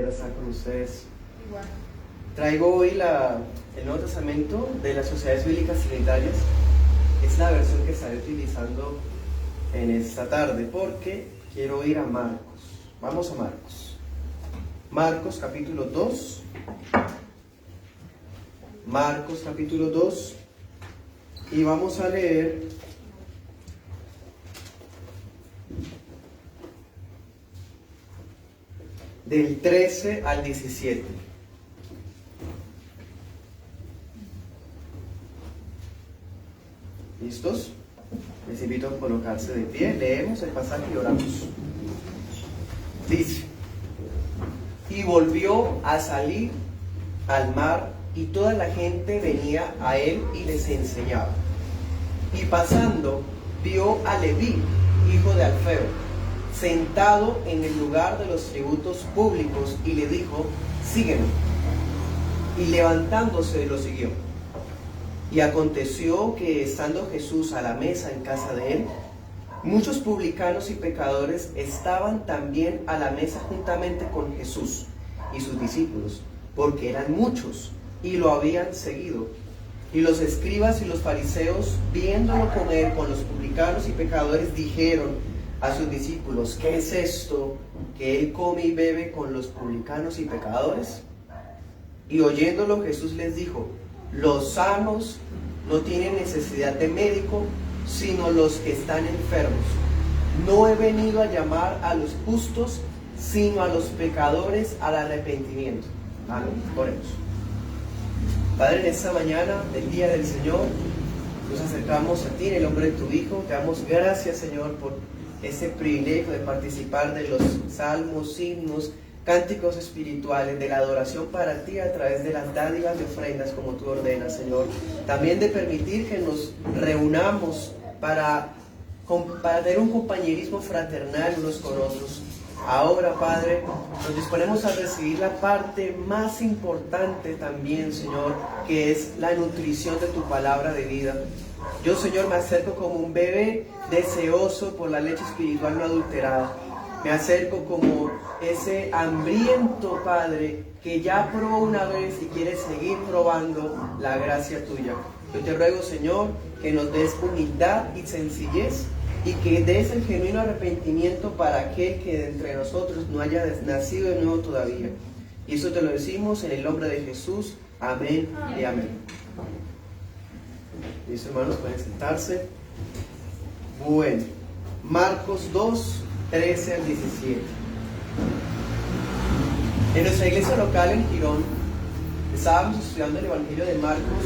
Estar con ustedes. Igual. Traigo hoy el Nuevo Testamento de las Sociedades Bíblicas Trinitarias. Es la versión que estaré utilizando en esta tarde porque quiero ir a Marcos. Vamos a Marcos. Marcos capítulo 2. Marcos capítulo 2. Y vamos a leer del 13 al 17. ¿Listos? Les invito a colocarse de pie, leemos el pasaje y oramos. Dice: y volvió a salir al mar, y toda la gente venía a él y les enseñaba. Y pasando, vio a Leví, hijo de Alfeo, sentado en el lugar de los tributos públicos, y le dijo: sígueme. Y levantándose lo siguió. Y aconteció que, estando Jesús a la mesa en casa de él, muchos publicanos y pecadores estaban también a la mesa juntamente con Jesús y sus discípulos, porque eran muchos y lo habían seguido. Y los escribas y los fariseos, viéndolo comer con los publicanos y pecadores, dijeron a sus discípulos: ¿qué es esto que él come y bebe con los publicanos y pecadores? Y oyéndolo, Jesús les dijo: los sanos no tienen necesidad de médico, sino los que están enfermos. No he venido a llamar a los justos, sino a los pecadores al arrepentimiento. Amén. Oremos. Padre, en esta mañana del día del Señor, nos acercamos a ti en el nombre de tu Hijo. Te damos gracias, Señor, por ese privilegio de participar de los salmos, himnos, cánticos espirituales, de la adoración para ti a través de las dádivas de ofrendas como tú ordenas, Señor. También de permitir que nos reunamos para tener un compañerismo fraternal unos con otros. Ahora, Padre, nos disponemos a recibir la parte más importante también, Señor, que es la nutrición de tu palabra de vida. Yo, Señor, me acerco como un bebé deseoso por la leche espiritual no adulterada. Me acerco como ese hambriento Padre que ya probó una vez y quiere seguir probando la gracia tuya. Yo te ruego, Señor, que nos des humildad y sencillez, y que des el genuino arrepentimiento para aquel que de entre nosotros no haya nacido de nuevo todavía. Y eso te lo decimos en el nombre de Jesús. Amén y amén. Mis hermanos, pueden sentarse. Bueno, Marcos 2, 13 al 17. En nuestra iglesia local en Girón estábamos estudiando el Evangelio de Marcos,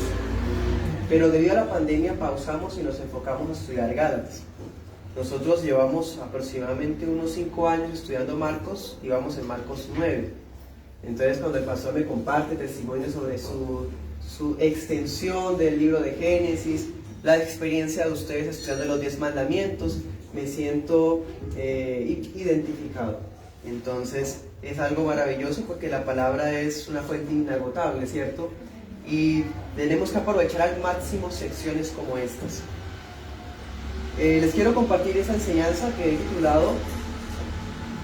pero debido a la pandemia pausamos y nos enfocamos a estudiar Gálatas. Nosotros llevamos aproximadamente unos 5 años estudiando Marcos y vamos en Marcos 9. Entonces, cuando el pastor me comparte testimonios sobre su extensión del libro de Génesis, la experiencia de ustedes estudiando los 10 mandamientos, me siento identificado. Entonces es algo maravilloso porque la palabra es una fuente inagotable, ¿cierto? Y tenemos que aprovechar al máximo secciones como estas. Les quiero compartir esa enseñanza que he titulado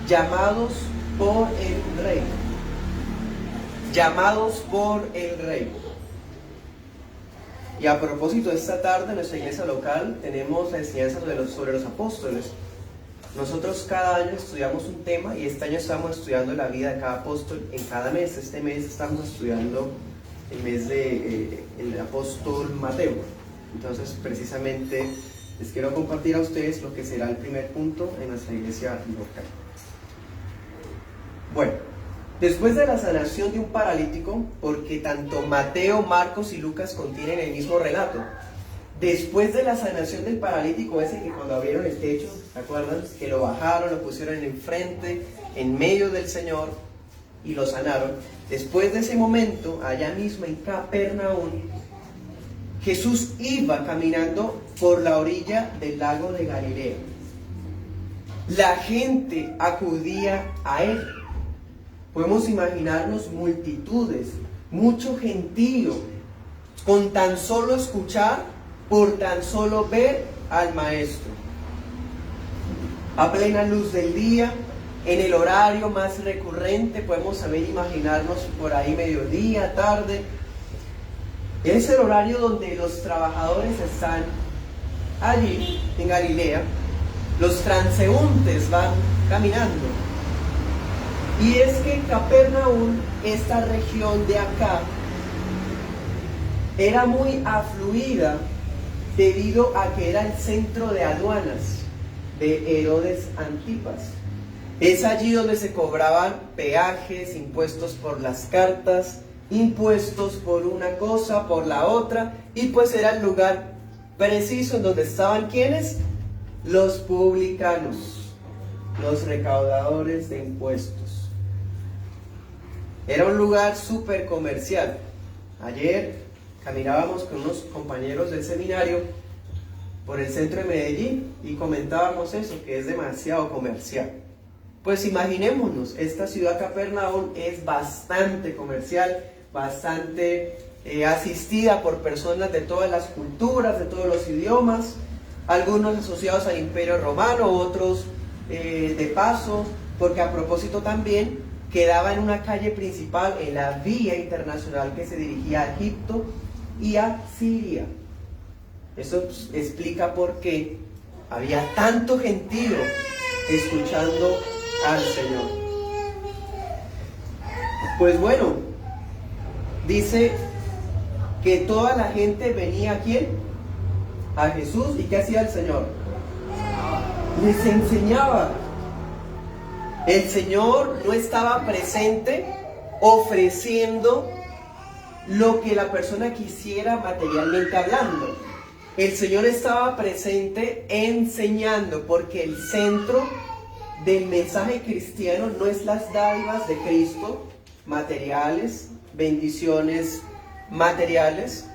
Llamados por el Rey. Llamados por el Rey. Y a propósito, esta tarde en nuestra iglesia local tenemos la enseñanza sobre los apóstoles. Nosotros cada año estudiamos un tema y este año estamos estudiando la vida de cada apóstol en cada mes. Este mes estamos estudiando el mes del apóstol Mateo. Entonces, precisamente, les quiero compartir a ustedes lo que será el primer punto en nuestra iglesia local. Bueno, después de la sanación de un paralítico, porque tanto Mateo, Marcos y Lucas contienen el mismo relato, después de la sanación del paralítico ese que cuando abrieron el techo, ¿se acuerdan? Que lo bajaron, lo pusieron enfrente, en medio del Señor y lo sanaron. Después de ese momento, allá mismo en Capernaum, Jesús iba caminando por la orilla del lago de Galilea. La gente acudía a él. Podemos imaginarnos multitudes, mucho gentío, con tan solo escuchar, por tan solo ver al Maestro. A plena luz del día, en el horario más recurrente, podemos saber imaginarnos por ahí mediodía, tarde. Es el horario donde los trabajadores están allí en Galilea, los transeúntes van caminando. Y es que Capernaum, esta región de acá, era muy afluida debido a que era el centro de aduanas de Herodes Antipas. Es allí donde se cobraban peajes, impuestos por las cartas, impuestos por una cosa, por la otra, y pues era el lugar preciso en donde estaban ¿quiénes? Los publicanos, los recaudadores de impuestos. Era un lugar súper comercial. Ayer caminábamos con unos compañeros del seminario por el centro de Medellín y comentábamos eso, que es demasiado comercial. Pues imaginémonos, esta ciudad Capernaum es bastante comercial, bastante asistida por personas de todas las culturas, de todos los idiomas, algunos asociados al Imperio Romano, otros de paso, porque a propósito también quedaba en una calle principal en la vía internacional que se dirigía a Egipto y a Siria. Eso explica por qué había tanto gentío escuchando al Señor. Pues bueno, dice que toda la gente venía ¿a quién? A Jesús. ¿Y qué hacía el Señor? Les enseñaba. El Señor no estaba presente ofreciendo lo que la persona quisiera materialmente hablando. El Señor estaba presente enseñando, porque el centro del mensaje cristiano no es las dádivas de Cristo, materiales, bendiciones materiales,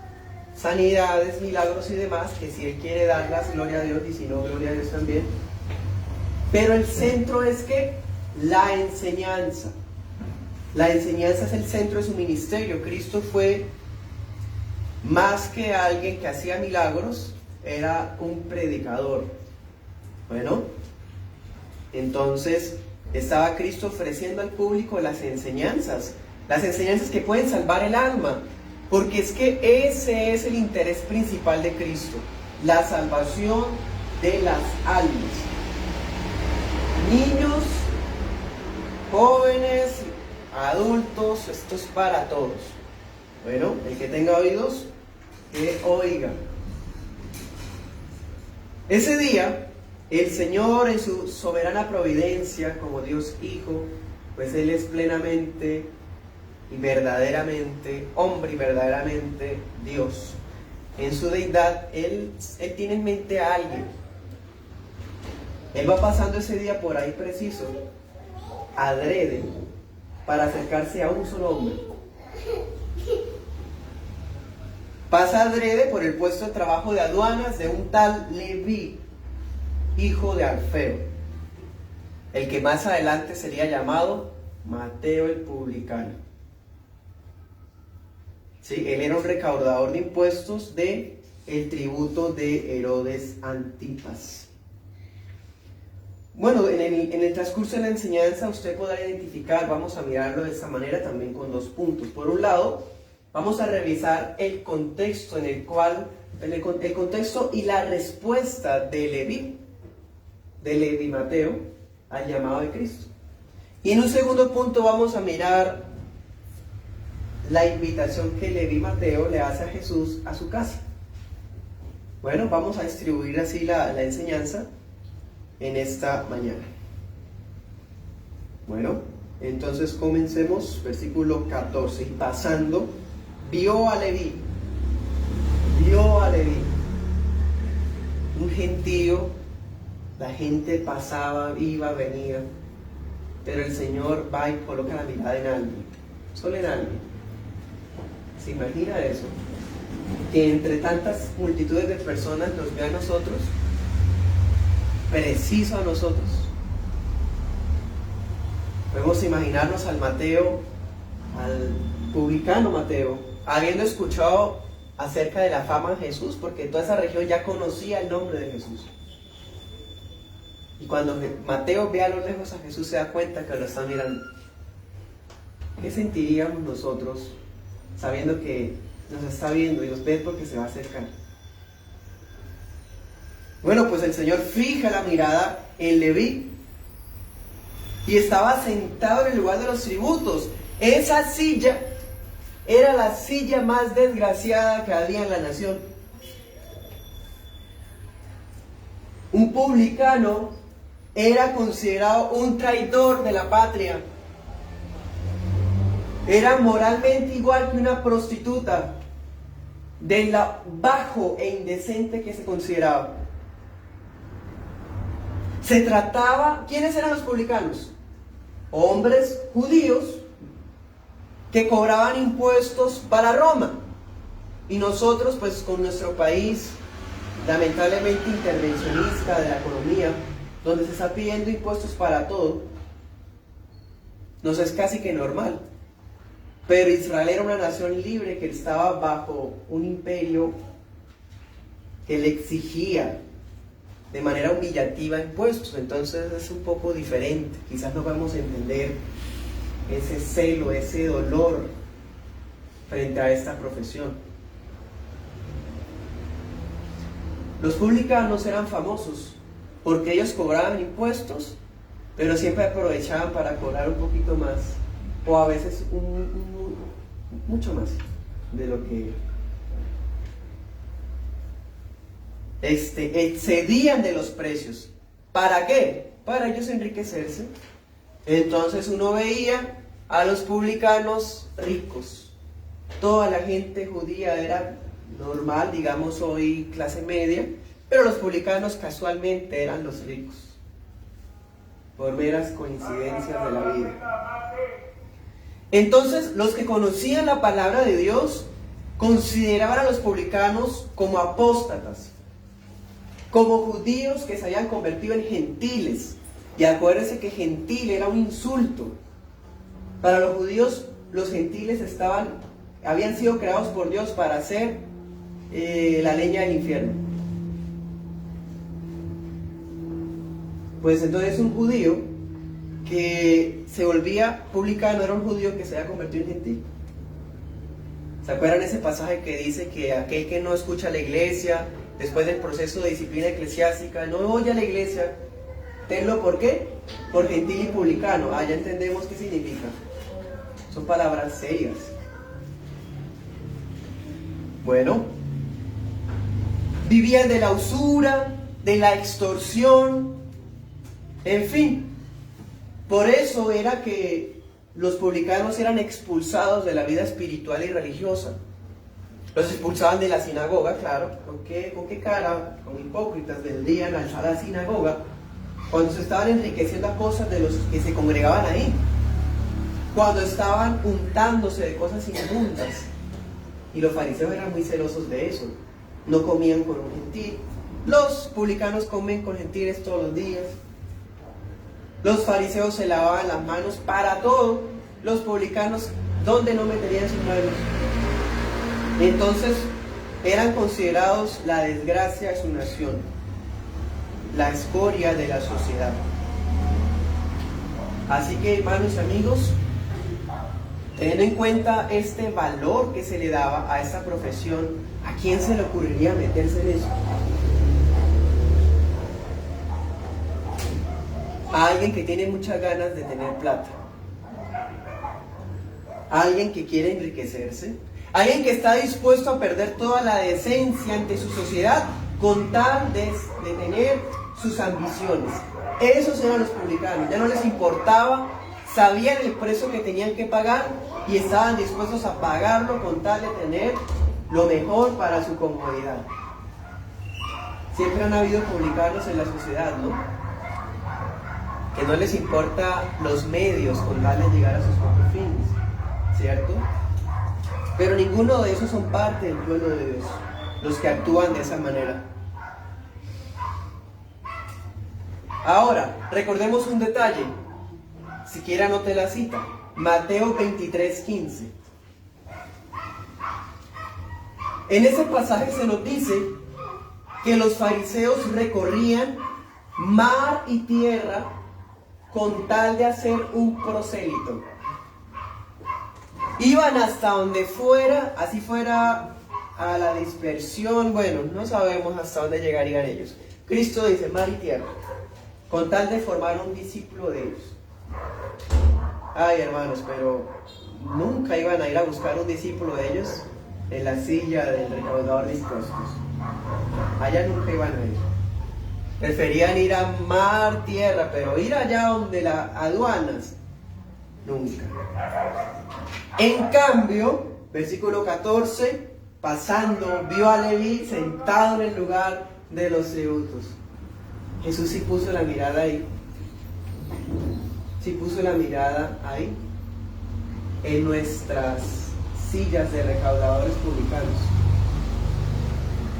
sanidades, milagros y demás, que si Él quiere darlas, gloria a Dios, y si no, gloria a Dios también. Pero el centro es que la enseñanza. La enseñanza es el centro de su ministerio. Cristo fue más que alguien que hacía milagros, era un predicador. Bueno, entonces estaba Cristo ofreciendo al público las enseñanzas que pueden salvar el alma, porque es que ese es el interés principal de Cristo, la salvación de las almas. Niños, jóvenes, adultos, esto es para todos. Bueno, el que tenga oídos, que oiga. Ese día, el Señor en su soberana providencia, como Dios Hijo, pues Él es plenamente y verdaderamente hombre y verdaderamente Dios. En su deidad, Él tiene en mente a alguien. Él va pasando ese día por ahí preciso, adrede, para acercarse a un solo hombre. Pasa adrede por el puesto de trabajo de aduanas de un tal Leví, hijo de Alfeo, el que más adelante sería llamado Mateo el publicano. Sí, él era un recaudador de impuestos de el tributo de Herodes Antipas. Bueno, en el transcurso de la enseñanza usted podrá identificar, vamos a mirarlo de esta manera también con dos puntos. Por un lado, vamos a revisar el contexto en el cual, el contexto y la respuesta de Leví Mateo al llamado de Cristo. Y en un segundo punto vamos a mirar la invitación que Leví Mateo le hace a Jesús a su casa. Bueno, vamos a distribuir así la enseñanza en esta mañana. Bueno, entonces comencemos, versículo 14. Y pasando, vio a Leví, un gentío, la gente pasaba, iba, venía, pero el Señor va y coloca la mirada en alguien, solo en alguien. ¿Se imagina eso? Que entre tantas multitudes de personas nos vea a nosotros, preciso a nosotros. Podemos imaginarnos al Mateo, al publicano Mateo, habiendo escuchado acerca de la fama de Jesús, porque toda esa región ya conocía el nombre de Jesús. Y cuando Mateo ve a lo lejos a Jesús, se da cuenta que lo está mirando. ¿Qué sentiríamos nosotros sabiendo que nos está viendo y nos ve porque se va a acercar? Bueno, pues el Señor fija la mirada en Leví y estaba sentado en el lugar de los tributos. Esa silla era la silla más desgraciada que había en la nación. Un publicano era considerado un traidor de la patria. Era moralmente igual que una prostituta, de lo bajo e indecente que se consideraba. Se trataba, ¿quiénes eran los publicanos? Hombres judíos que cobraban impuestos para Roma. Y nosotros, pues con nuestro país lamentablemente intervencionista de la economía, donde se está pidiendo impuestos para todo, nos es casi que normal. Pero Israel era una nación libre que estaba bajo un imperio que le exigía de manera humillativa impuestos. Entonces es un poco diferente. Quizás no vamos a entender ese celo, ese dolor frente a esta profesión. Los publicanos eran famosos porque ellos cobraban impuestos, pero siempre aprovechaban para cobrar un poquito más, o a veces mucho más de lo que excedían de los precios. ¿Para qué? Para ellos enriquecerse. Entonces uno veía a los publicanos ricos. Toda la gente judía era normal, digamos hoy clase media, pero los publicanos casualmente eran los ricos, por meras coincidencias de la vida. Entonces los que conocían la palabra de Dios consideraban a los publicanos como apóstatas, como judíos que se habían convertido en gentiles. Y acuérdense que gentil era un insulto. Para los judíos, los gentiles habían sido creados por Dios para ser la leña del infierno. Pues entonces un judío que se volvía publicano era un judío que se había convertido en gentil. ¿Se acuerdan ese pasaje que dice que aquel que no escucha a la iglesia después del proceso de disciplina eclesiástica, no oye a la iglesia, tenlo por qué? Por gentil y publicano? Ya entendemos qué significa. Son palabras serias. Bueno, vivían de la usura, de la extorsión, en fin. Por eso era que los publicanos eran expulsados de la vida espiritual y religiosa. Los expulsaban de la sinagoga, claro. ¿Con qué cara? Como hipócritas vendrían a la sinagoga cuando se estaban enriqueciendo a cosas de los que se congregaban ahí, cuando estaban untándose de cosas inmundas. Y los fariseos eran muy celosos de eso. No comían con un gentil. Los publicanos comen con gentiles todos los días. Los fariseos se lavaban las manos para todo. Los publicanos, ¿dónde no meterían sus manos? Entonces, eran considerados la desgracia de su nación, la escoria de la sociedad. Así que, hermanos y amigos, teniendo en cuenta este valor que se le daba a esta profesión, ¿a quién se le ocurriría meterse en eso? A alguien que tiene muchas ganas de tener plata, a alguien que quiere enriquecerse, a alguien que está dispuesto a perder toda la decencia ante su sociedad con tal de tener sus ambiciones. Esos eran los publicanos. Ya no les importaba, sabían el precio que tenían que pagar y estaban dispuestos a pagarlo con tal de tener lo mejor para su comodidad. Siempre han habido publicanos en la sociedad, ¿no? Que no les importa los medios con tal de llegar a sus propios fines, ¿cierto? Pero ninguno de esos son parte del pueblo de Dios, los que actúan de esa manera. Ahora, recordemos un detalle. Si quiere anote la cita. Mateo 23:15. En ese pasaje se nos dice que los fariseos recorrían mar y tierra, con tal de hacer un prosélito. Iban hasta donde fuera, así fuera a la dispersión, bueno, no sabemos hasta dónde llegarían ellos. Cristo dice mar y tierra, con tal de formar un discípulo de ellos. Ay, hermanos, pero nunca iban a ir a buscar un discípulo de ellos en la silla del recaudador de impuestos. Allá nunca iban a ir. Preferían ir a mar, tierra, pero ir allá donde las aduanas, nunca. En cambio, versículo 14, pasando, vio a Leví sentado en el lugar de los tributos. Jesús sí puso la mirada ahí. Sí puso la mirada ahí, en nuestras sillas de recaudadores publicanos.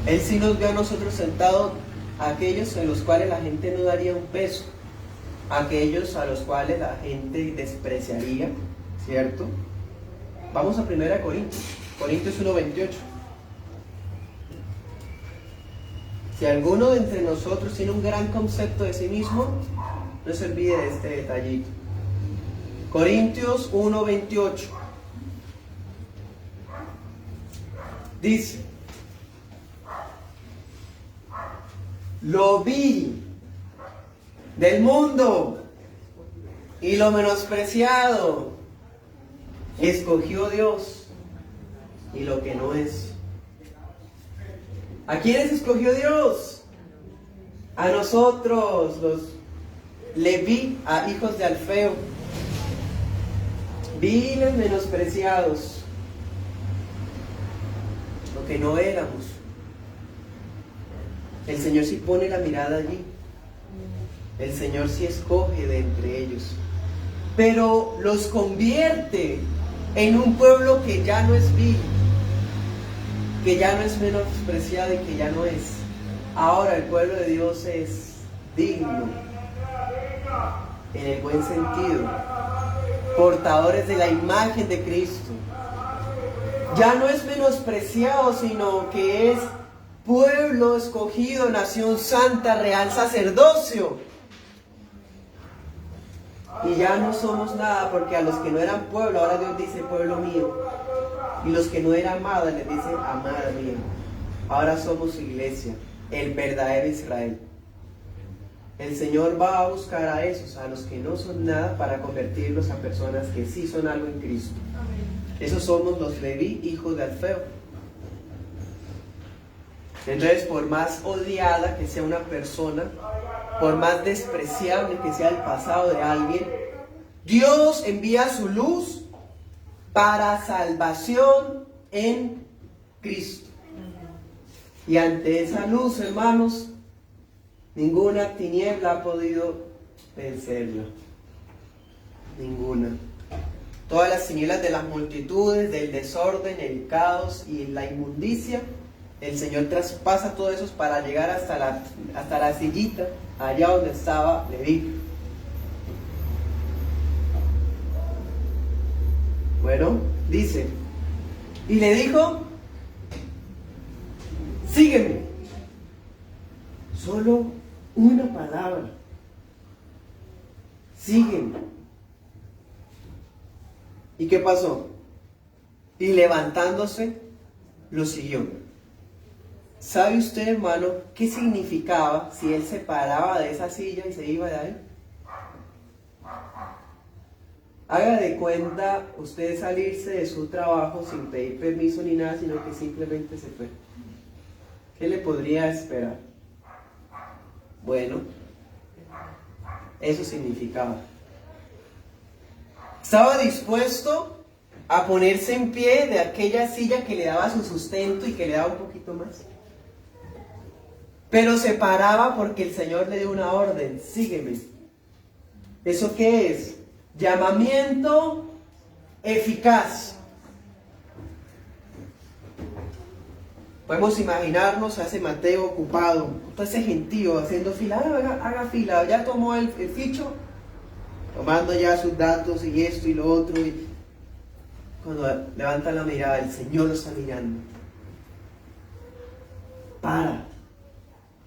Él sí nos vio a nosotros sentados, aquellos en los cuales la gente no daría un peso, aquellos a los cuales la gente despreciaría, ¿cierto? Vamos a 1 Corintios, Corintios 1:28. Si alguno de entre nosotros tiene un gran concepto de sí mismo, no se olvide de este detallito. Corintios 1:28. Dice: lo vil del mundo y lo menospreciado escogió Dios, y lo que no es. ¿A quiénes escogió Dios? A nosotros, los Leví, a hijos de Alfeo, viles, menospreciados, lo que no éramos. El Señor sí pone la mirada allí. El Señor sí escoge de entre ellos, pero los convierte en un pueblo que ya no es vil, que ya no es menospreciado y que ya no es. Ahora el pueblo de Dios es digno, en el buen sentido, portadores de la imagen de Cristo. Ya no es menospreciado, sino que es pueblo escogido, nación santa, real sacerdocio. Y ya no somos nada, porque a los que no eran pueblo, ahora Dios dice pueblo mío. Y los que no eran amados les dice amada mía. Ahora somos iglesia, el verdadero Israel. El Señor va a buscar a esos, a los que no son nada, para convertirlos a personas que sí son algo en Cristo. Esos somos los Leví, hijos de Alfeo. Entonces, por más odiada que sea una persona, por más despreciable que sea el pasado de alguien, Dios envía su luz para salvación en Cristo. Y ante esa luz, hermanos, ninguna tiniebla ha podido vencerla. Ninguna. Todas las tinieblas de las multitudes, del desorden, el caos y la inmundicia, el Señor traspasa todo eso para llegar hasta la sillita, allá donde estaba Leví. Bueno, dice, y le dijo, sígueme. Solo una palabra. Sígueme. ¿Y qué pasó? Y levantándose, lo siguió. ¿Sabe usted, hermano, qué significaba si él se paraba de esa silla y se iba de ahí? Haga de cuenta usted salirse de su trabajo sin pedir permiso ni nada, sino que simplemente se fue. ¿Qué le podría esperar? Bueno, eso significaba. Estaba dispuesto a ponerse en pie de aquella silla que le daba su sustento y que le daba un poquito más. Pero se paraba porque el Señor le dio una orden: sígueme. ¿Eso qué es? Llamamiento eficaz. Podemos imaginarnos a ese Mateo ocupado, todo ese gentío haciendo fila. Haga fila, ya tomó el ficho, tomando ya sus datos y esto y lo otro. Y cuando levanta la mirada, el Señor lo está mirando. Para.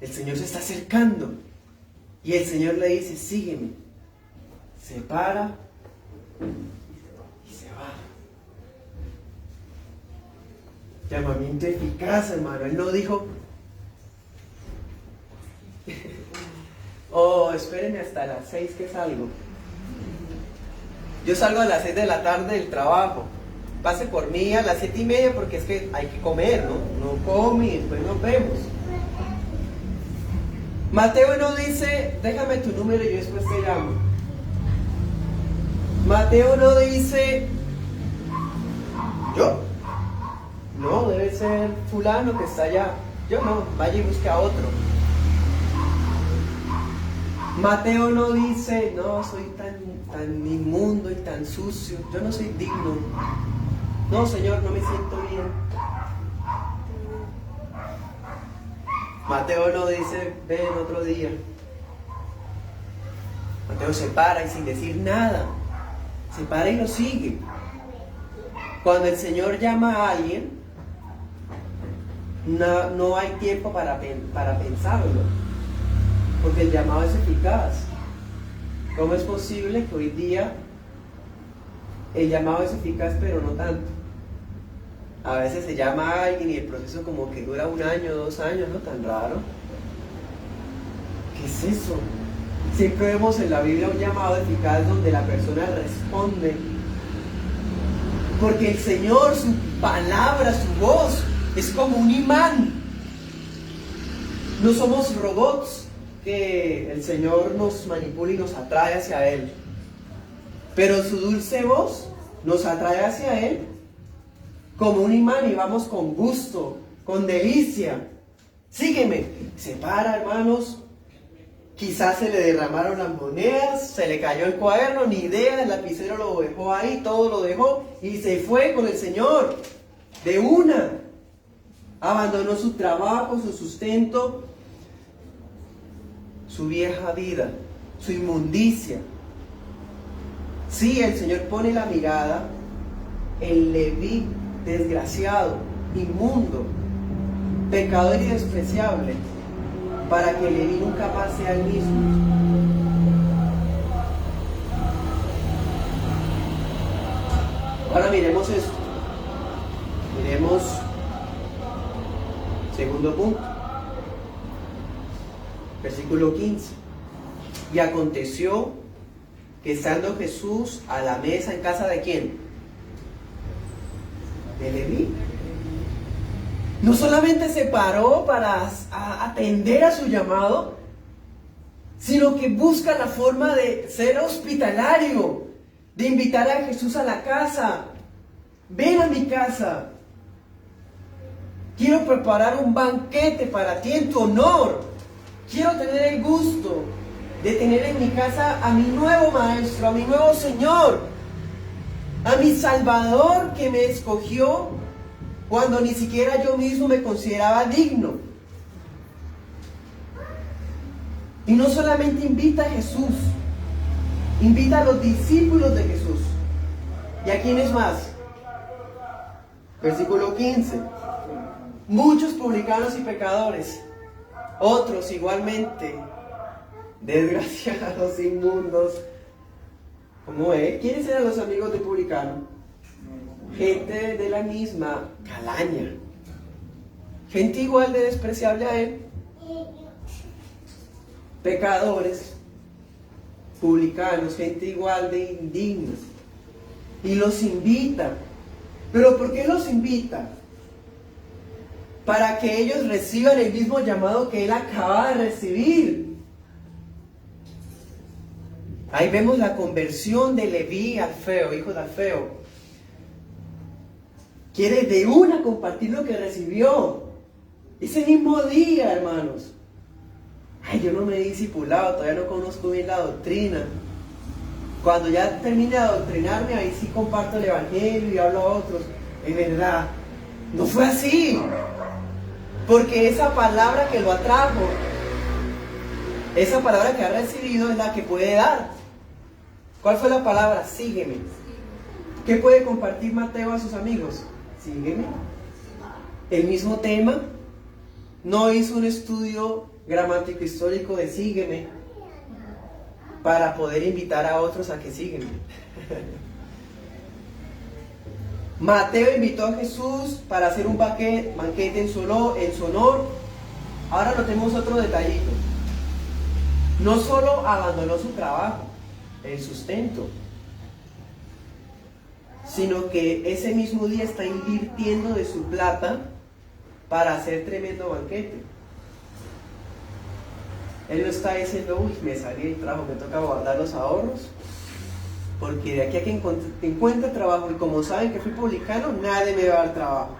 El Señor se está acercando. Y el Señor le dice, sígueme. Se para y se va. Llamamiento eficaz, hermano. Él no dijo, oh, espérenme hasta las 6 que salgo. Yo salgo a las 6 de la tarde del trabajo. Pase por mí a las 7:30 porque es que hay que comer, ¿no? No come y después nos vemos. Mateo no dice, déjame tu número y yo después te llamo. Mateo no dice, ¿yo? No, debe ser fulano que está allá. Yo no, vaya y busque a otro. Mateo no dice, no, soy tan inmundo y tan sucio, yo no soy digno. No, Señor, no me siento bien. Mateo no dice, ven otro día. Mateo se para y sin decir nada, se para y lo sigue. Cuando el Señor llama a alguien, no hay tiempo para pensarlo, porque el llamado es eficaz. ¿Cómo es posible que hoy día el llamado es eficaz pero no tanto? A veces se llama a alguien y el proceso como que dura 1 año, 2 años, ¿no? Tan raro. ¿Qué es eso? Siempre vemos en la Biblia un llamado eficaz donde la persona responde. Porque el Señor, su palabra, su voz, es como un imán. No somos robots que el Señor nos manipula y nos atrae hacia Él. Pero su dulce voz nos atrae hacia Él como un imán y vamos con gusto, con delicia. Sígueme. Se para, hermanos. Quizás se le derramaron las monedas, se le cayó el cuaderno, ni idea, el lapicero lo dejó ahí, todo lo dejó y se fue con el Señor. De una. Abandonó su trabajo, su sustento, su vieja vida, su inmundicia. Sí, el Señor pone la mirada en Leví, desgraciado, inmundo, pecador y despreciable, para que Leví nunca pase al mismo. Ahora miremos esto. Miremos segundo punto. Versículo 15. Y aconteció que estando Jesús a la mesa en casa de ¿quién? De Leví. No solamente se paró para atender a su llamado, sino que busca la forma de ser hospitalario, de invitar a Jesús a la casa. Ven a mi casa. Quiero preparar un banquete para ti en tu honor. Quiero tener el gusto de tener en mi casa a mi nuevo maestro, a mi nuevo Señor, a mi Salvador que me escogió cuando ni siquiera yo mismo me consideraba digno. Y no solamente invita a Jesús, invita a los discípulos de Jesús. ¿Y a quiénes más? Versículo 15. Muchos publicanos y pecadores, otros igualmente desgraciados, inmundos. ¿Cómo es? ¿Quiénes eran los amigos de publicano? Gente de la misma calaña, gente igual de despreciable a él, pecadores, publicanos, gente igual de indigna, y los invita. ¿Pero por qué los invita? Para que ellos reciban el mismo llamado que él acaba de recibir. Ahí vemos la conversión de Leví, Alfeo, hijo de Alfeo. Quiere de una compartir lo que recibió. Ese mismo día, hermanos. Ay, yo no me he discipulado, todavía no conozco bien la doctrina. Cuando ya termine de adoctrinarme, ahí sí comparto el evangelio y hablo a otros. Es verdad, no fue así. Porque esa palabra que lo atrajo, esa palabra que ha recibido es la que puede dar. ¿Cuál fue la palabra? Sígueme. ¿Qué puede compartir Mateo a sus amigos? Sígueme. El mismo tema. No hizo un estudio gramático histórico de sígueme. para poder invitar a otros a que sigan. Mateo invitó a Jesús para hacer un banquete en su honor. Ahora notemos otro detallito. No solo abandonó su trabajo, el sustento, sino que ese mismo día está invirtiendo de su plata para hacer tremendo banquete. Él no está diciendo, uy, me salí del trabajo, me toca guardar los ahorros, porque de aquí a que encuentre trabajo, y como saben que fui publicano, nadie me va a dar trabajo.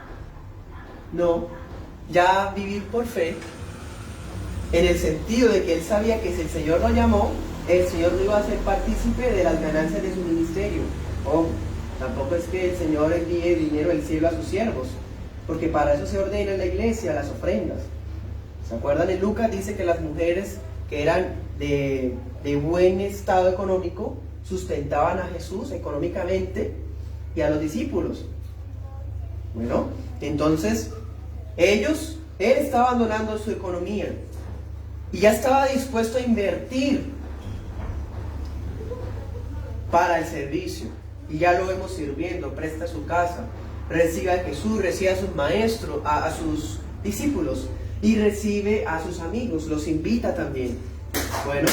No, ya vivir por fe, en el sentido de que él sabía que si el Señor lo llamó, el Señor no iba a ser partícipe de las ganancias de su ministerio. Ojo, tampoco es que el Señor envíe dinero del cielo a sus siervos, porque para eso se ordena en la iglesia las ofrendas. ¿Se acuerdan? En Lucas dice que las mujeres que eran de buen estado económico sustentaban a Jesús económicamente y a los discípulos. Bueno, entonces él estaba abandonando su economía y ya estaba dispuesto a invertir para el servicio. Y ya lo vemos sirviendo, presta su casa, recibe a Jesús, recibe a sus maestros, a sus discípulos, y recibe a sus amigos, los invita también. Bueno,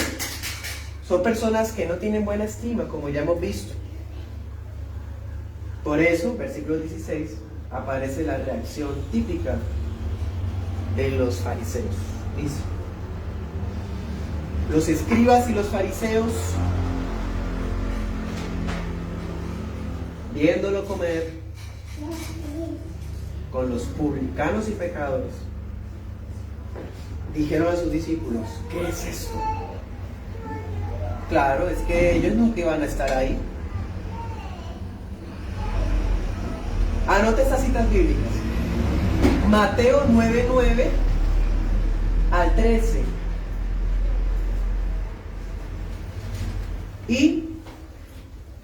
son personas que no tienen buena estima, como ya hemos visto. Por eso, versículo 16, aparece la reacción típica de los fariseos. Dice: los escribas y los fariseos, viéndolo comer con los publicanos y pecadores, dijeron a sus discípulos: ¿qué es esto? Claro, es que ellos nunca iban a estar ahí. Anote estas citas bíblicas. Mateo 9:9 al 13. Y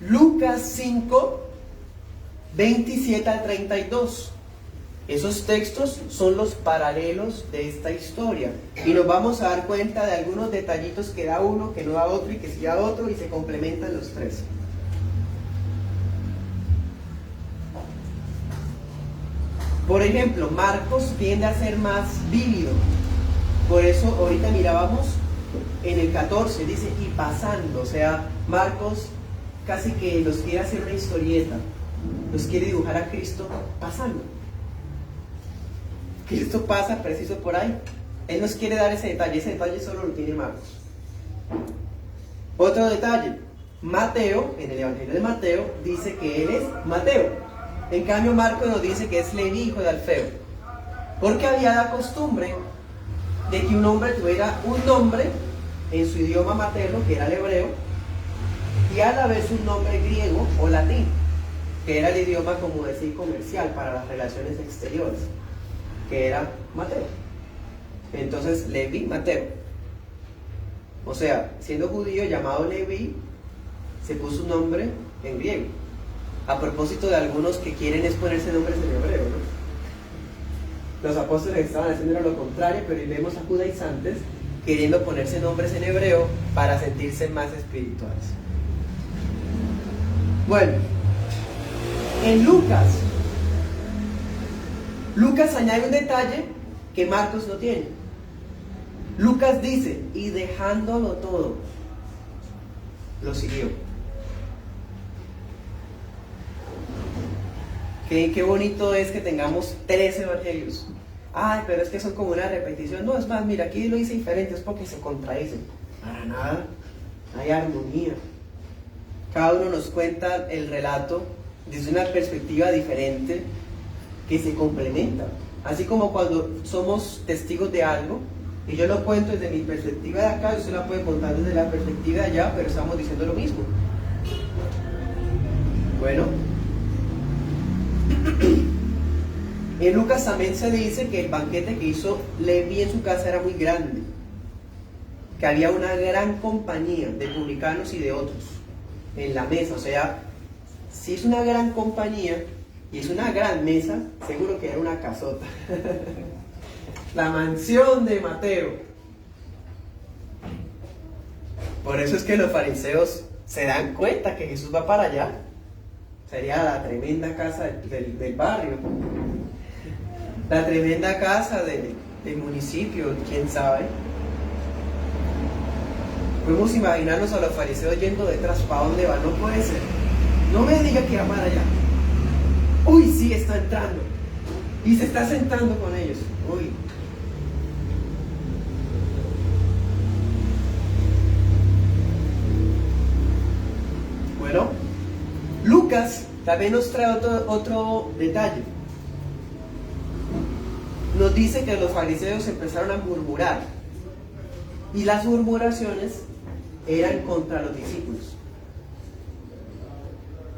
Lucas 5:27 al 32. Esos textos son los paralelos de esta historia y nos vamos a dar cuenta de algunos detallitos que da uno, que no da otro y que sí da otro, y se complementan los tres. Por ejemplo, Marcos tiende a ser más vívido. Por eso ahorita mirábamos en el 14, dice y pasando. O sea, Marcos casi que nos quiere hacer una historieta, nos quiere dibujar a Cristo pasando. Cristo pasa preciso por ahí. Él nos quiere dar ese detalle solo lo tiene Marcos. Otro detalle: Mateo, en el Evangelio de Mateo, dice que él es Mateo. En cambio, Marcos nos dice que es Leví, hijo de Alfeo. Porque había la costumbre de que un hombre tuviera un nombre en su idioma materno, que era el hebreo, y a la vez un nombre griego o latín, que era el idioma, como decir, comercial para las relaciones exteriores, que era Mateo. Entonces, Leví, Mateo. O sea, siendo judío llamado Leví, se puso un nombre en griego. A propósito de algunos que quieren ponerse nombres en hebreo, ¿no? Los apóstoles estaban haciendo lo contrario, pero vemos a judaizantes queriendo ponerse nombres en hebreo para sentirse más espirituales. Bueno, en Lucas añade un detalle que Marcos no tiene. Lucas dice: y dejándolo todo, lo siguió. Qué bonito es que tengamos 3 evangelios. Ay, pero es que son como una repetición. No, es más, mira, aquí lo hice diferente, es porque se contradicen. Para nada, hay armonía. Cada uno nos cuenta el relato desde una perspectiva diferente que se complementa. Así como cuando somos testigos de algo, y yo lo cuento desde mi perspectiva de acá, y usted la puede contar desde la perspectiva de allá, pero estamos diciendo lo mismo. Bueno, en Lucas también se dice que el banquete que hizo Leví en su casa era muy grande, que había una gran compañía de publicanos y de otros en la mesa. O sea, si es una gran compañía y es una gran mesa, seguro que era una casota. La mansión de Mateo. Por eso es que los fariseos se dan cuenta que Jesús va para allá. Sería la tremenda casa del barrio, la tremenda casa del municipio, quién sabe. Podemos imaginarnos a los fariseos yendo detrás. ¿Para dónde va? No puede ser. No me diga que va para allá. Uy, sí, está entrando. Y se está sentando con ellos. Uy. Bueno, Lucas también nos trae otro detalle. Nos dice que los fariseos empezaron a murmurar. Y las murmuraciones eran contra los discípulos.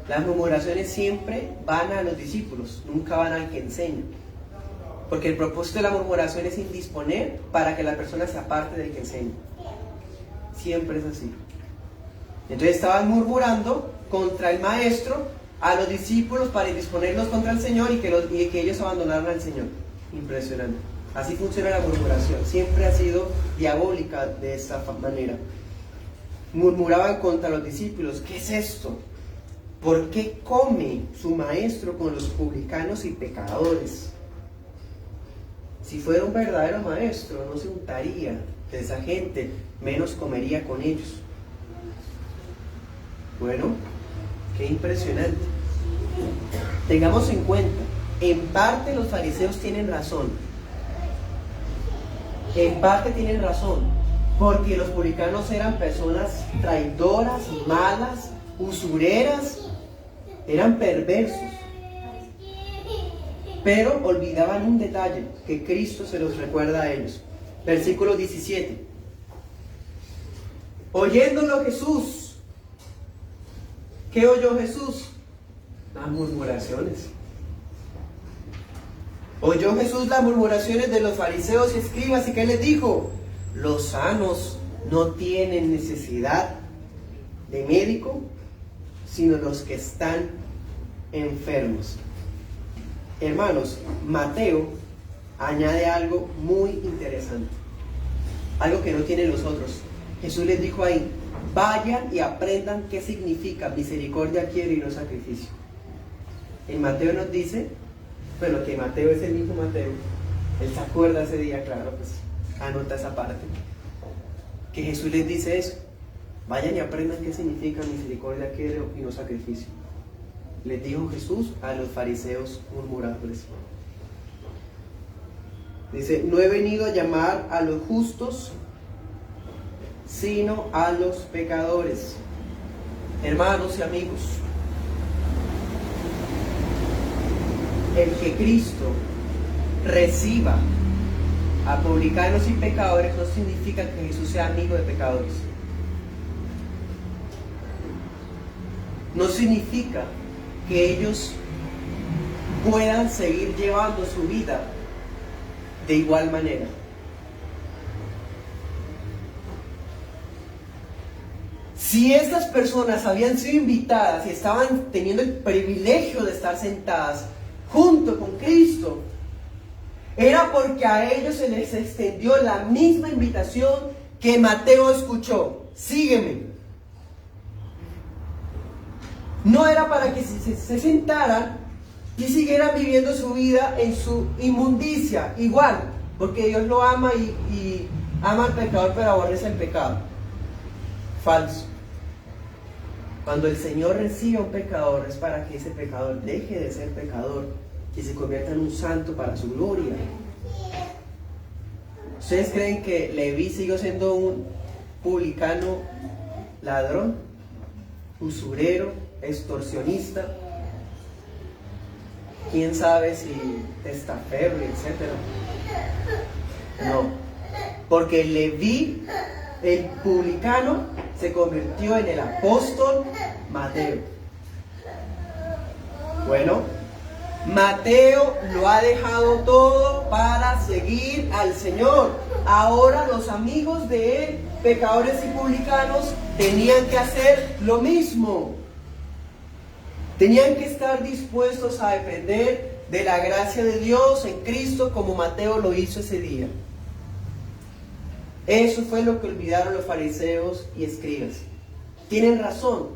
Las murmuraciones siempre van a los discípulos, nunca van al que enseña. Porque el propósito de la murmuración es indisponer para que la persona se aparte del que enseña. Siempre es así. Entonces estaban murmurando contra el maestro a los discípulos para indisponerlos contra el Señor y que ellos abandonaran al Señor. Impresionante. Así funciona la murmuración. Siempre ha sido diabólica de esta manera. Murmuraban contra los discípulos. ¿Qué es esto? ¿Por qué come su maestro con los publicanos y pecadores? Si fuera un verdadero maestro, no se untaría de esa gente, menos comería con ellos. Bueno, qué impresionante. Tengamos en cuenta, en parte los fariseos tienen razón. En parte tienen razón, porque los publicanos eran personas traidoras, malas, usureras, eran perversos. Pero olvidaban un detalle que Cristo se los recuerda a ellos. Versículo 17. Oyéndolo Jesús, ¿qué oyó Jesús? Las murmuraciones. Oyó Jesús las murmuraciones de los fariseos y escribas, y ¿qué les dijo? Los sanos no tienen necesidad de médico, sino los que están enfermos. Hermanos, Mateo añade algo muy interesante, algo que no tienen los otros. Jesús les dijo ahí: vayan y aprendan qué significa misericordia quiero y no sacrificio. En Mateo nos dice, bueno, que Mateo es el mismo Mateo, él se acuerda ese día, claro, pues anota esa parte, que Jesús les dice eso: vayan y aprendan qué significa misericordia quiero y no sacrificio. Les dijo Jesús a los fariseos murmuradores. Dice: no he venido a llamar a los justos, sino a los pecadores. Hermanos y amigos, el que Cristo reciba a publicanos y pecadores no significa que Jesús sea amigo de pecadores. No significa que ellos puedan seguir llevando su vida de igual manera. Si estas personas habían sido invitadas y estaban teniendo el privilegio de estar sentadas junto con Cristo, era porque a ellos se les extendió la misma invitación que Mateo escuchó: sígueme. No era para que se sentaran y siguieran viviendo su vida en su inmundicia, igual, porque Dios lo ama y ama al pecador, pero aborrece el pecado. Falso. Cuando el Señor recibe a un pecador, es para que ese pecador deje de ser pecador y se convierta en un santo para su gloria. ¿Ustedes creen que Leví siguió siendo un publicano, ladrón, usurero, extorsionista? Quién sabe si testaferro, etcétera? No, porque Leví, el publicano, se convirtió en el apóstol Mateo. Bueno, Mateo lo ha dejado todo para seguir al Señor. Ahora los amigos de él, pecadores y publicanos, tenían que hacer lo mismo. Tenían que estar dispuestos a depender de la gracia de Dios en Cristo, como Mateo lo hizo ese día. Eso fue lo que olvidaron los fariseos y escribas. Tienen razón.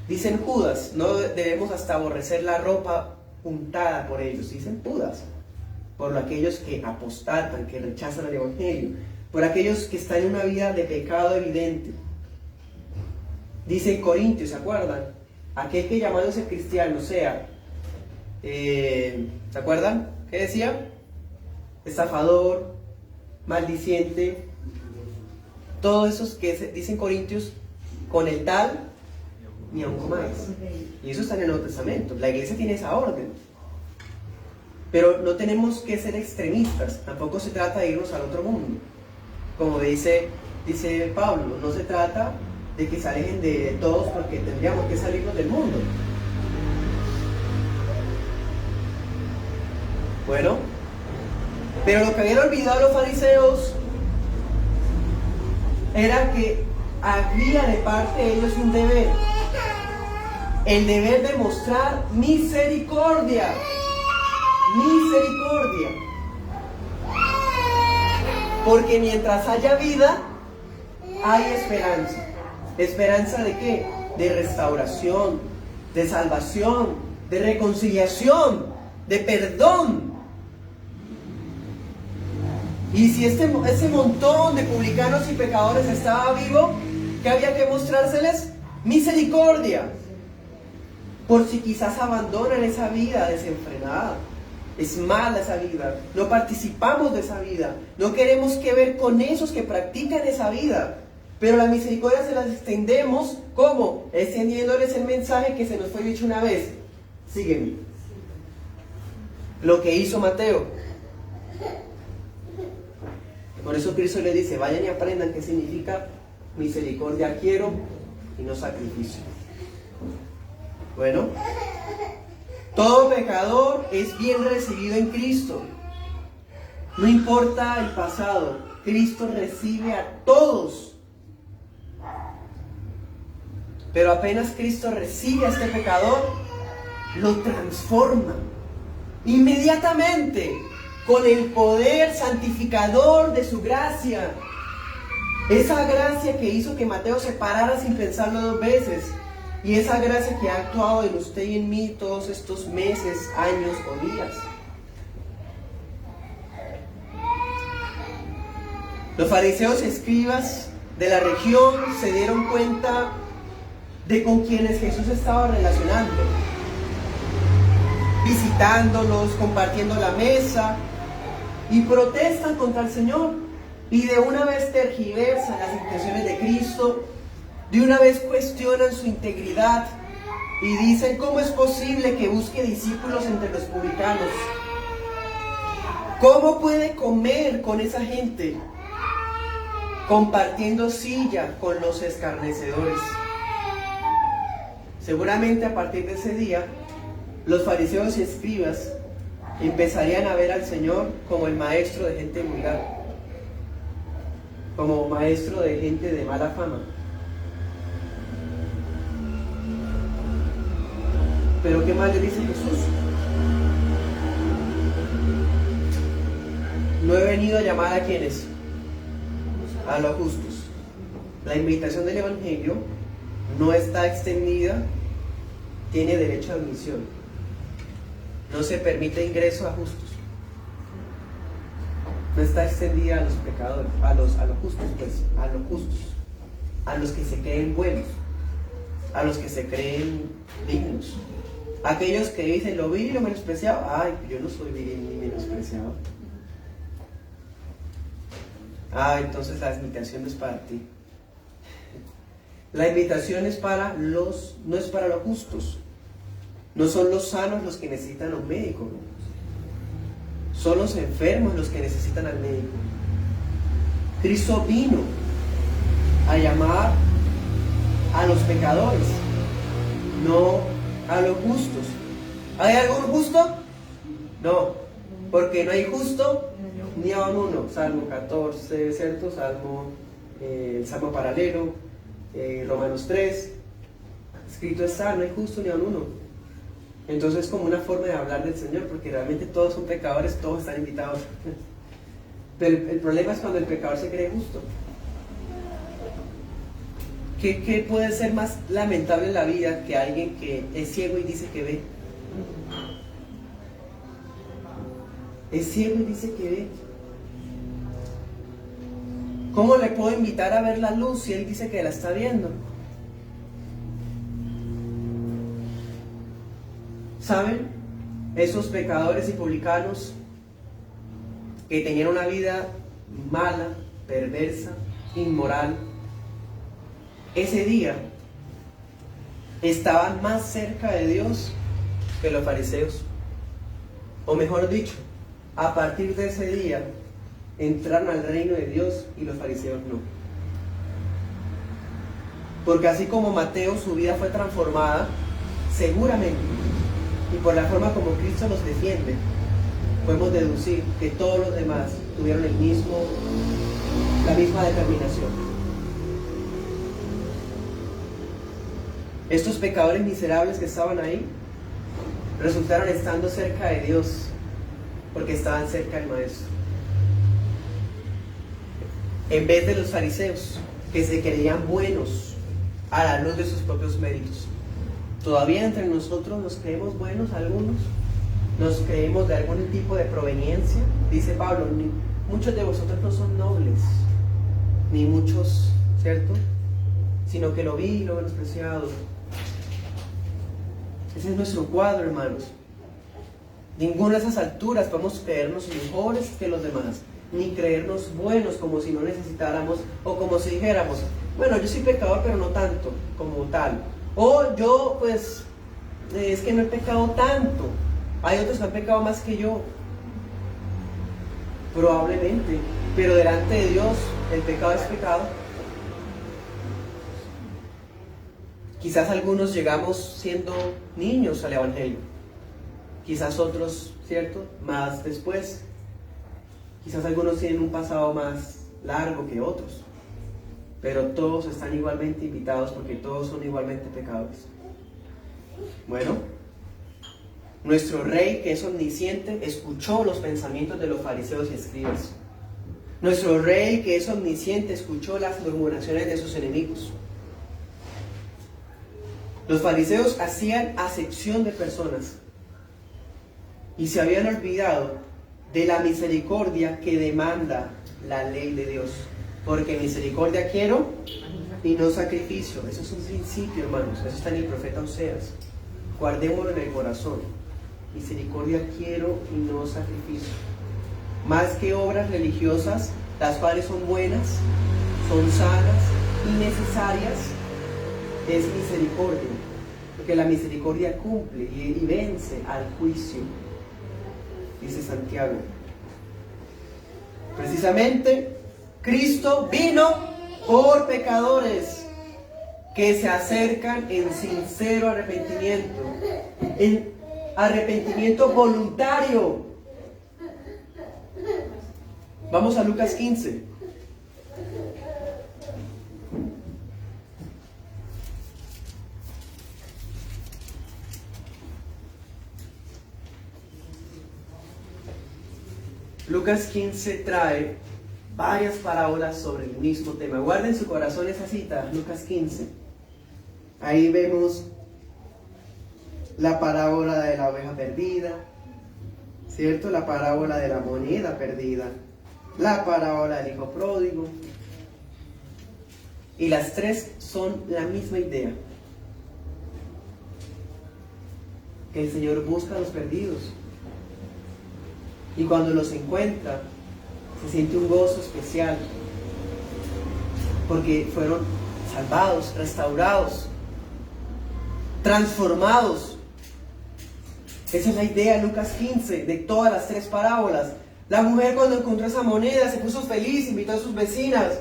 Dicen Judas, no debemos hasta aborrecer la ropa untada por ellos. Dicen Judas, por aquellos que apostatan, que rechazan el Evangelio, por aquellos que están en una vida de pecado evidente. Dicen Corintios, ¿se acuerdan? Aquel que llamándose cristiano sea, ¿se acuerdan? ¿Qué decía? Estafador, maldiciente, todos esos que dicen Corintios, con el tal ni aun comáis. Y eso está en el Nuevo Testamento. La iglesia tiene esa orden. Pero no tenemos que ser extremistas. Tampoco se trata de irnos al otro mundo. Como dice Pablo, no se trata de que se alejen de todos porque tendríamos que salirnos del mundo. Bueno, pero lo que habían olvidado los fariseos era que había de parte de ellos un deber. El deber de mostrar misericordia. Misericordia. Porque mientras haya vida, hay esperanza. ¿Esperanza de qué? De restauración, de salvación, de reconciliación, de perdón. Y si ese montón de publicanos y pecadores estaba vivo, ¿qué había que mostrárseles? Misericordia. Por si quizás abandonan esa vida desenfrenada. Es mala esa vida. No participamos de esa vida. No queremos que ver con esos que practican esa vida. Pero la misericordia se las extendemos, ¿cómo? Extendiéndoles el mensaje que se nos fue dicho una vez. Sígueme. Lo que hizo Mateo. Por eso Cristo le dice, vayan y aprendan qué significa misericordia quiero y no sacrificio. Bueno, todo pecador es bien recibido en Cristo. No importa el pasado, Cristo recibe a todos. Pero apenas Cristo recibe a este pecador, lo transforma inmediatamente con el poder santificador de su gracia. Esa gracia que hizo que Mateo se parara sin pensarlo dos veces. Y esa gracia que ha actuado en usted y en mí todos estos meses, años o días. Los fariseos y escribas de la región se dieron cuenta de con quienes Jesús estaba relacionando, visitándolos, compartiendo la mesa, y protestan contra el Señor. Y de una vez tergiversan las intenciones de Cristo, de una vez cuestionan su integridad y dicen, ¿cómo es posible que busque discípulos entre los publicanos? ¿Cómo puede comer con esa gente? Compartiendo silla con los escarnecedores. Seguramente a partir de ese día, los fariseos y escribas empezarían a ver al Señor como el maestro de gente vulgar, como maestro de gente de mala fama. Pero ¿qué más le dice Jesús? No he venido a llamar a quienes, a los justos. La invitación del Evangelio no está extendida, tiene derecho a admisión. No se permite ingreso a justos. No está extendida a los pecadores, a los justos, pues, a los justos, a los que se creen buenos, a los que se creen dignos. Aquellos que dicen lo vil y lo menospreciado, ay, yo no soy vil ni menospreciado. Entonces la invitación no es para ti. La invitación es para no es para los justos. No son los sanos los que necesitan a un médico, ¿no? Son los enfermos los que necesitan al médico. Cristo vino a llamar a los pecadores, no a los justos. ¿Hay algún justo? No, porque no hay justo ni a uno. Salmo 14, ¿cierto? El Salmo paralelo, Romanos 3. Escrito está, no hay justo ni a uno. Entonces es como una forma de hablar del Señor, porque realmente todos son pecadores, todos están invitados. Pero el problema es cuando el pecador se cree justo. ¿Qué puede ser más lamentable en la vida que alguien que es ciego y dice que ve? Es ciego y dice que ve. ¿Cómo le puedo invitar a ver la luz si él dice que la está viendo? ¿Saben? Esos pecadores y publicanos que tenían una vida mala, perversa, inmoral, ese día estaban más cerca de Dios que los fariseos. O mejor dicho, a partir de ese día entraron al reino de Dios y los fariseos no. Porque así como Mateo, su vida fue transformada, seguramente, y por la forma como Cristo los defiende, podemos deducir que todos los demás tuvieron la misma determinación. Estos pecadores miserables que estaban ahí resultaron estando cerca de Dios porque estaban cerca del Maestro, en vez de los fariseos que se creían buenos a la luz de sus propios méritos. Todavía entre nosotros nos creemos buenos algunos, nos creemos de algún tipo de proveniencia. Dice Pablo, muchos de vosotros no son nobles, ni muchos, ¿cierto? Sino que lo vil, lo menospreciado. Ese es nuestro cuadro, hermanos. Ninguna de esas alturas podemos creernos mejores que los demás, ni creernos buenos como si no necesitáramos, o como si dijéramos, bueno, yo soy pecador pero no tanto como tal, o yo pues es que no he pecado tanto, hay otros que han pecado más que yo. Probablemente, pero delante de Dios el pecado es pecado. Quizás algunos llegamos siendo niños al Evangelio, quizás otros, ¿cierto?, más después. Quizás algunos tienen un pasado más largo que otros, pero todos están igualmente invitados porque todos son igualmente pecadores. Bueno, nuestro Rey, que es omnisciente, escuchó los pensamientos de los fariseos y escribas. Nuestro Rey, que es omnisciente, escuchó las murmuraciones de sus enemigos. Los fariseos hacían acepción de personas y se habían olvidado de la misericordia que demanda la ley de Dios. Porque misericordia quiero y no sacrificio. Eso es un principio, hermanos. Eso está en el profeta Oseas. Guardémoslo en el corazón. Misericordia quiero y no sacrificio. Más que obras religiosas, las cuales son buenas, son sanas y necesarias, es misericordia. Porque la misericordia cumple y vence al juicio, dice Santiago. Precisamente, Cristo vino por pecadores que se acercan en sincero arrepentimiento, en arrepentimiento voluntario. Vamos a Lucas 15. Lucas 15 trae varias parábolas sobre el mismo tema. Guarden en su corazón esa cita, Lucas 15. Ahí vemos la parábola de la oveja perdida, ¿cierto? La parábola de la moneda perdida, la parábola del hijo pródigo. Y las tres son la misma idea. Que el Señor busca a los perdidos. Y cuando los encuentra, se siente un gozo especial. Porque fueron salvados, restaurados, transformados. Esa es la idea de Lucas 15, de todas las tres parábolas. La mujer, cuando encontró esa moneda, se puso feliz, invitó a sus vecinas.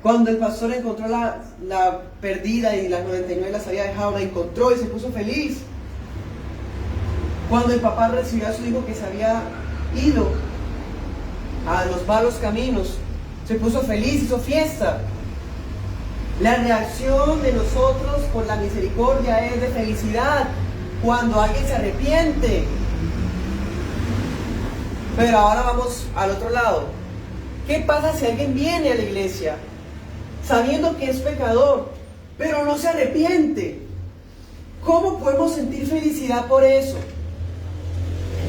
Cuando el pastor encontró la perdida y las 99 las había dejado, la encontró y se puso feliz. Cuando el papá recibió a su hijo que se había ido a los malos caminos, se puso feliz, hizo fiesta. La reacción de nosotros por la misericordia es de felicidad cuando alguien se arrepiente. Pero ahora vamos al otro lado. ¿Qué pasa si alguien viene a la iglesia sabiendo que es pecador, pero no se arrepiente? ¿Cómo podemos sentir felicidad por eso?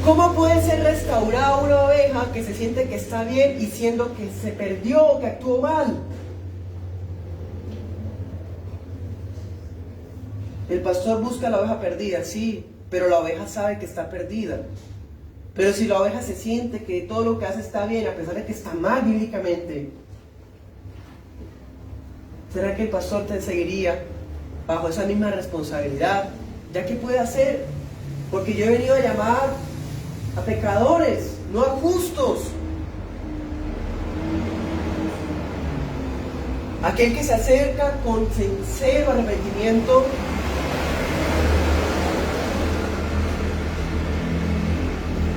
¿Cómo puede ser restaurada una oveja que se siente que está bien y siendo que se perdió o que actuó mal? El pastor busca la oveja perdida, sí, pero la oveja sabe que está perdida. Pero si la oveja se siente que todo lo que hace está bien, a pesar de que está mal bíblicamente, ¿será que el pastor te seguiría bajo esa misma responsabilidad? ¿Ya qué puede hacer? Porque yo he venido a llamar a pecadores, no a justos. Aquel que se acerca con sincero arrepentimiento,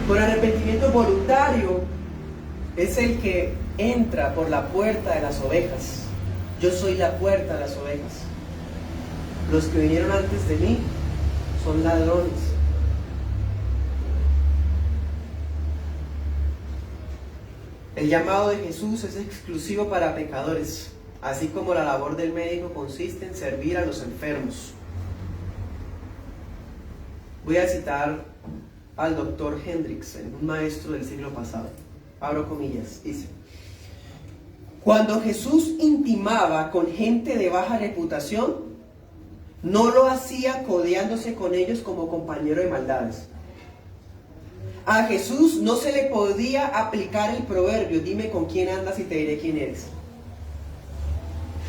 con arrepentimiento voluntario, es el que entra por la puerta de las ovejas. Yo soy la puerta de las ovejas. Los que vinieron antes de mí son ladrones. El llamado de Jesús es exclusivo para pecadores, así como la labor del médico consiste en servir a los enfermos. Voy a citar al doctor Hendriksen, un maestro del siglo pasado. Abro comillas, dice: cuando Jesús intimaba con gente de baja reputación, no lo hacía codeándose con ellos como compañero de maldades. A Jesús no se le podía aplicar el proverbio: dime con quién andas y te diré quién eres.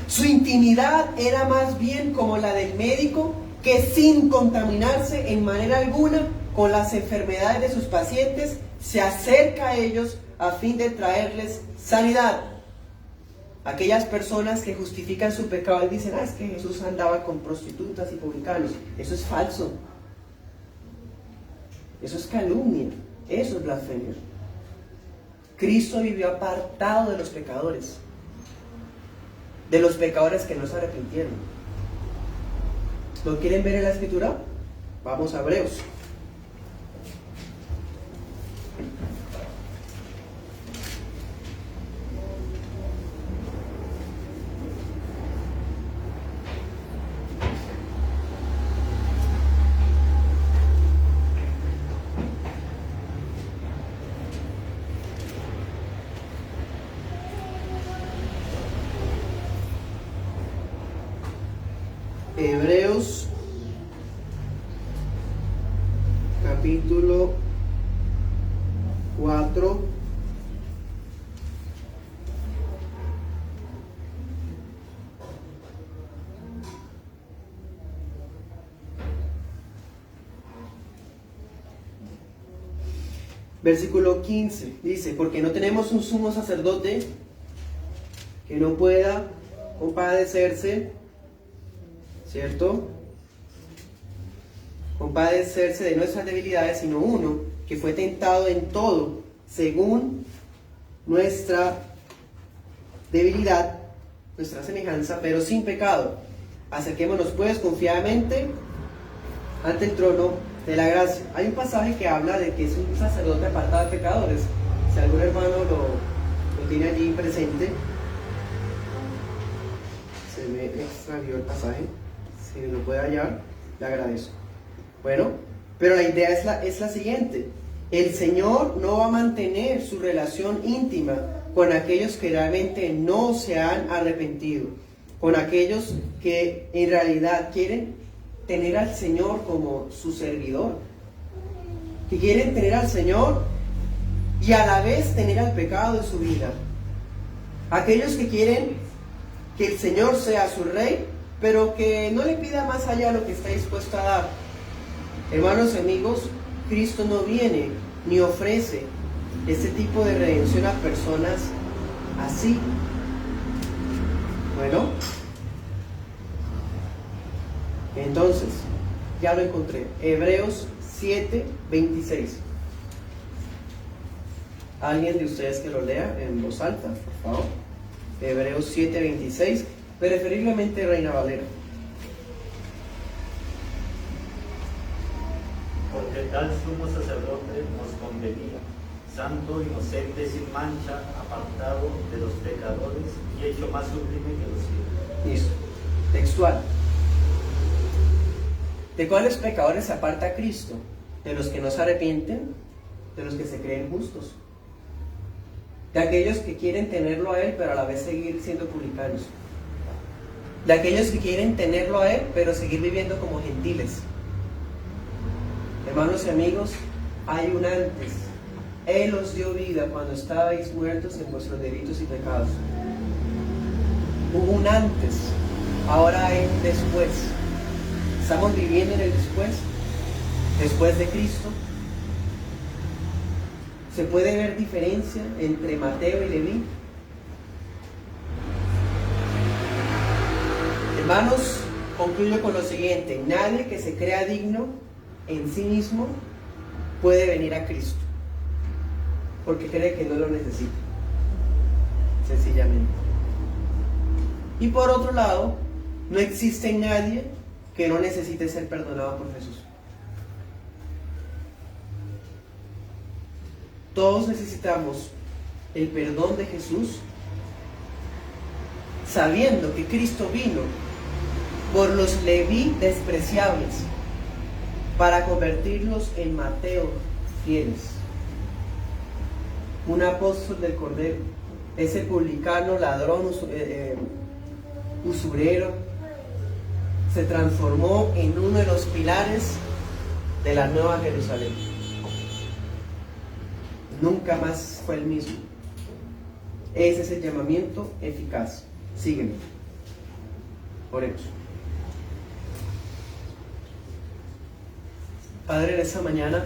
Su intimidad era más bien como la del médico, que sin contaminarse en manera alguna con las enfermedades de sus pacientes, se acerca a ellos a fin de traerles sanidad. Aquellas personas que justifican su pecado y dicen: es que Jesús andaba con prostitutas y publicanos. Eso es falso. Eso es calumnia. Eso es blasfemia. Cristo vivió apartado de los pecadores. De los pecadores que no se arrepintieron. ¿Lo quieren ver en la Escritura? Vamos a Hebreos. Hebreos capítulo 4 versículo 15 dice: porque no tenemos un sumo sacerdote que no pueda compadecerse, ¿cierto? Compadecerse de nuestras debilidades, sino uno que fue tentado en todo, según nuestra debilidad, nuestra semejanza, pero sin pecado. Acerquémonos pues confiadamente ante el trono de la gracia. Hay un pasaje que habla de que es un sacerdote apartado de pecadores. Si algún hermano lo tiene allí presente, se me extravió el pasaje. Si me lo puede hallar, le agradezco. Bueno, pero la idea es la siguiente: el Señor no va a mantener su relación íntima con aquellos que realmente no se han arrepentido, con aquellos que en realidad quieren tener al Señor como su servidor, que quieren tener al Señor y a la vez tener al pecado en su vida. Aquellos que quieren que el Señor sea su rey, pero que no le pida más allá de lo que está dispuesto a dar. Hermanos y amigos, Cristo no viene ni ofrece este tipo de redención a personas así. Bueno, entonces, ya lo encontré. Hebreos 7:26. ¿Alguien de ustedes que lo lea en voz alta, por favor? Hebreos 7:26, preferiblemente Reina Valera. Porque tal sumo sacerdote nos convenía, santo, inocente, sin mancha, apartado de los pecadores y hecho más sublime que los cielos. Listo. Textual. ¿De cuáles pecadores se aparta Cristo? De los que no se arrepienten, de los que se creen justos, de aquellos que quieren tenerlo a Él pero a la vez seguir siendo publicanos, de aquellos que quieren tenerlo a Él pero seguir viviendo como gentiles. Hermanos y amigos, hay un antes. Él os dio vida cuando estabais muertos en vuestros delitos y pecados. Hubo un antes, ahora hay un después. Estamos viviendo en el después de Cristo. ¿Se puede ver diferencia entre Mateo y Leví? Hermanos, concluyo con lo siguiente: nadie que se crea digno en sí mismo puede venir a Cristo, porque cree que no lo necesita, sencillamente. Y por otro lado, no existe nadie que no necesite ser perdonado por Jesús. Todos necesitamos el perdón de Jesús, sabiendo que Cristo vino por los Leví despreciables para convertirlos en Mateo fieles. Un apóstol del Cordero, ese publicano, ladrón, usurero, se transformó en uno de los pilares de la Nueva Jerusalén. Nunca más fue el mismo. Ese es el llamamiento eficaz. Sígueme. Oremos. Padre, en esta mañana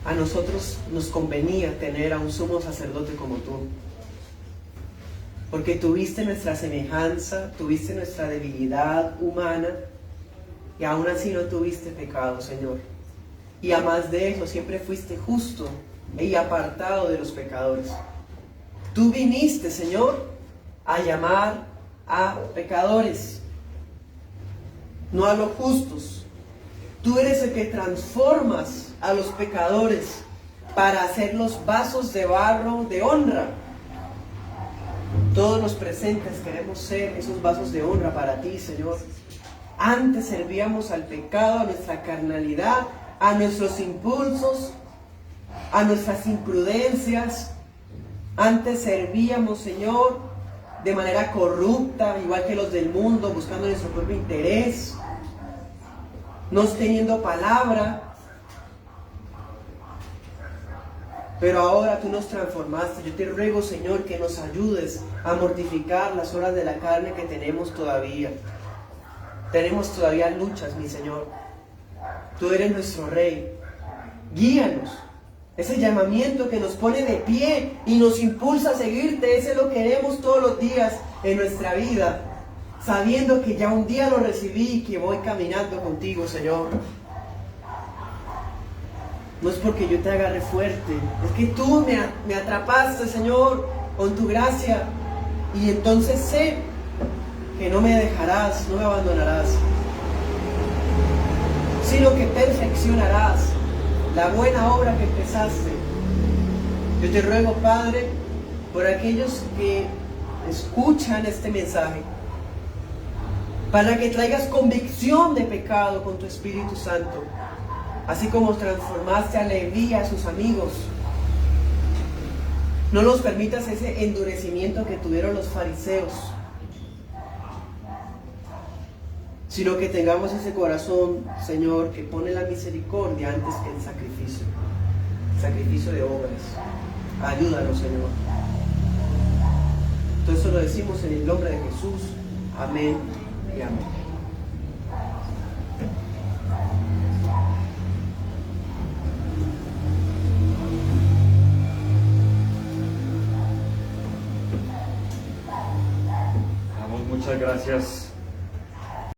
a nosotros nos convenía tener a un sumo sacerdote como tú, porque tuviste nuestra semejanza, tuviste nuestra debilidad humana y aún así no tuviste pecado, Señor. Y a más de eso, siempre fuiste justo y apartado de los pecadores. Tú viniste, Señor, a llamar a pecadores, no a los justos. Tú eres el que transformas a los pecadores para hacerlos vasos de barro de honra. Todos los presentes queremos ser esos vasos de honra para ti, Señor. Antes servíamos al pecado, a nuestra carnalidad, a nuestros impulsos, a nuestras imprudencias. Antes servíamos, Señor, de manera corrupta, igual que los del mundo, buscando nuestro propio interés, no teniendo palabra. Pero ahora tú nos transformaste. Yo te ruego, Señor, que nos ayudes a mortificar las obras de la carne que tenemos todavía. Tenemos todavía luchas, mi Señor. Tú eres nuestro Rey. Guíanos. Ese llamamiento que nos pone de pie y nos impulsa a seguirte, ese lo queremos todos los días en nuestra vida, sabiendo que ya un día lo recibí y que voy caminando contigo, Señor. No es porque yo te agarre fuerte, es que tú me atrapaste, Señor, con tu gracia. Y entonces sé que no me dejarás, no me abandonarás, sino que perfeccionarás la buena obra que empezaste. Yo te ruego, Padre, por aquellos que escuchan este mensaje, para que traigas convicción de pecado con tu Espíritu Santo, así como transformaste a Leví y a sus amigos. No nos permitas ese endurecimiento que tuvieron los fariseos, sino que tengamos ese corazón, Señor, que pone la misericordia antes que el sacrificio de obras. Ayúdanos, Señor. Todo eso lo decimos en el nombre de Jesús. Amén y amén. Muchas gracias